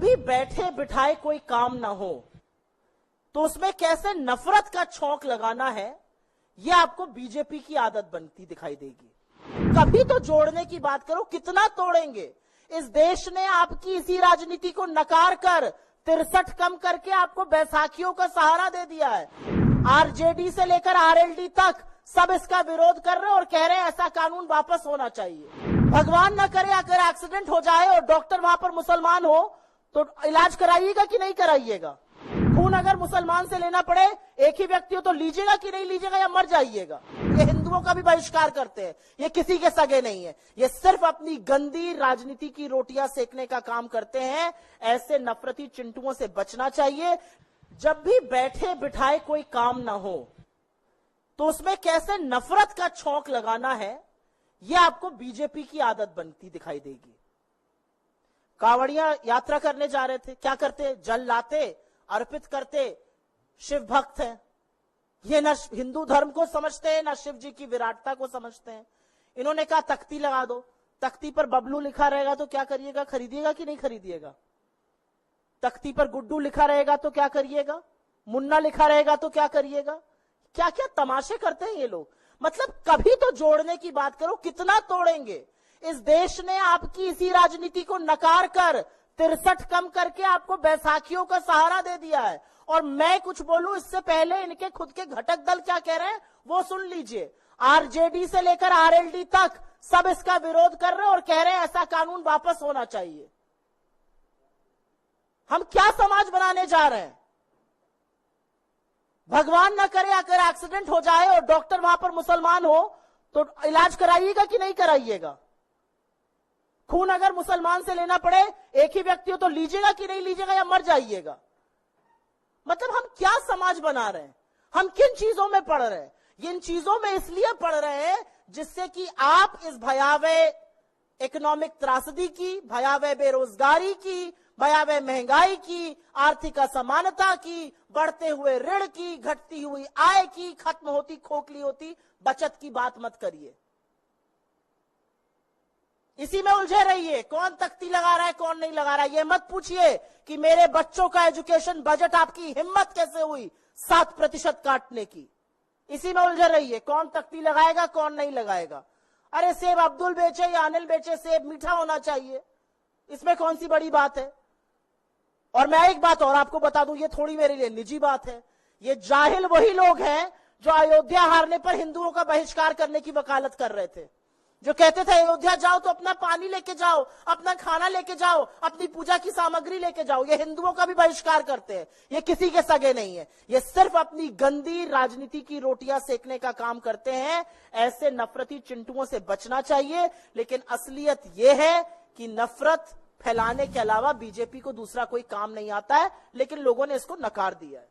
भी बैठे बिठाए कोई काम ना हो तो उसमें कैसे नफरत का छौंक लगाना है, यह आपको बीजेपी की आदत बनती दिखाई देगी। कभी तो जोड़ने की बात करो, कितना तोड़ेंगे। इस देश ने आपकी इसी राजनीति को नकार कर 63 कम करके आपको बैसाखियों का सहारा दे दिया है। आरजेडी से लेकर आरएलडी तक सब इसका विरोध कर रहे हैं और कह रहे हैं ऐसा कानून वापस होना चाहिए। भगवान न करे अगर एक्सीडेंट हो जाए और डॉक्टर वहां पर मुसलमान हो तो इलाज कराइएगा कि नहीं कराइएगा? खून अगर मुसलमान से लेना पड़े, एक ही व्यक्ति हो तो लीजिएगा कि नहीं लीजिएगा, या मर जाइएगा? ये हिंदुओं का भी बहिष्कार करते हैं, ये किसी के सगे नहीं है, ये सिर्फ अपनी गंदी राजनीति की रोटियां सेकने का काम करते हैं। ऐसे नफरती चिंटुओं से बचना चाहिए। जब भी बैठे बिठाए कोई काम ना हो तो उसमें कैसे नफरत का छौंक लगाना है, यह आपको बीजेपी की आदत बनती दिखाई देगी। कांवड़िया यात्रा करने जा रहे थे, क्या करते? जल लाते, अर्पित करते, शिव भक्त हैं। ये न हिंदू धर्म को समझते हैं, न शिव जी की विराटता को समझते हैं। इन्होंने कहा तख्ती लगा दो, तख्ती पर बबलू लिखा रहेगा तो क्या करिएगा? खरीदिएगा कि नहीं खरीदिएगा? तख्ती पर गुड्डू लिखा रहेगा तो क्या करिएगा? मुन्ना लिखा रहेगा तो क्या करिएगा? क्या क्या तमाशे करते हैं ये लोग। मतलब कभी तो जोड़ने की बात करो, कितना तोड़ेंगे। इस देश ने आपकी इसी राजनीति को नकार कर 63 कम करके आपको बैसाखियों का सहारा दे दिया है। और मैं कुछ बोलूं इससे पहले इनके खुद के घटक दल क्या कह रहे हैं वो सुन लीजिए। आरजेडी से लेकर आरएलडी तक सब इसका विरोध कर रहे हैं और कह रहे हैं ऐसा कानून वापस होना चाहिए। हम क्या समाज बनाने जा रहे हैं? भगवान न करे अगर एक्सीडेंट हो जाए और डॉक्टर वहां पर मुसलमान हो तो इलाज कराइएगा कि नहीं कराइएगा? खून अगर मुसलमान से लेना पड़े, एक ही व्यक्ति हो तो लीजिएगा कि नहीं लीजिएगा, या मर जाइएगा? मतलब हम क्या समाज बना रहे हैं? हम किन चीजों में पढ़ रहे हैं? इन चीजों में इसलिए पढ़ रहे हैं जिससे कि आप इस भयावह इकोनॉमिक त्रासदी की, भयावह बेरोजगारी की, भयावह महंगाई की, आर्थिक असमानता की, बढ़ते हुए ऋण की, घटती हुई आय की, खत्म होती खोखली होती बचत की बात मत करिए। इसी में उलझे रहिए। कौन तख्ती लगा रहा है, कौन नहीं लगा रहा है, ये मत पूछिए कि मेरे बच्चों का एजुकेशन बजट आपकी हिम्मत कैसे हुई 7% काटने की। इसी में उलझे रहिए, कौन तख्ती लगाएगा, कौन नहीं लगाएगा। अरे सेब अब्दुल बेचे या अनिल बेचे, सेब मीठा होना चाहिए, इसमें कौन सी बड़ी बात है। और मैं एक बात और आपको बता दूं, ये थोड़ी मेरे लिए निजी बात है। ये जाहिल वही लोग हैं जो अयोध्या हारने पर हिंदुओं का बहिष्कार करने की वकालत कर रहे थे, जो कहते थे अयोध्या जाओ तो अपना पानी लेके जाओ, अपना खाना लेके जाओ, अपनी पूजा की सामग्री लेके जाओ। ये हिंदुओं का भी बहिष्कार करते हैं, ये किसी के सगे नहीं है, ये सिर्फ अपनी गंदी राजनीति की रोटियां सेकने का काम करते हैं। ऐसे नफरती चिंटुओं से बचना चाहिए। लेकिन असलियत यह है कि नफरत फैलाने के अलावा बीजेपी को दूसरा कोई काम नहीं आता है, लेकिन लोगों ने इसको नकार दिया है।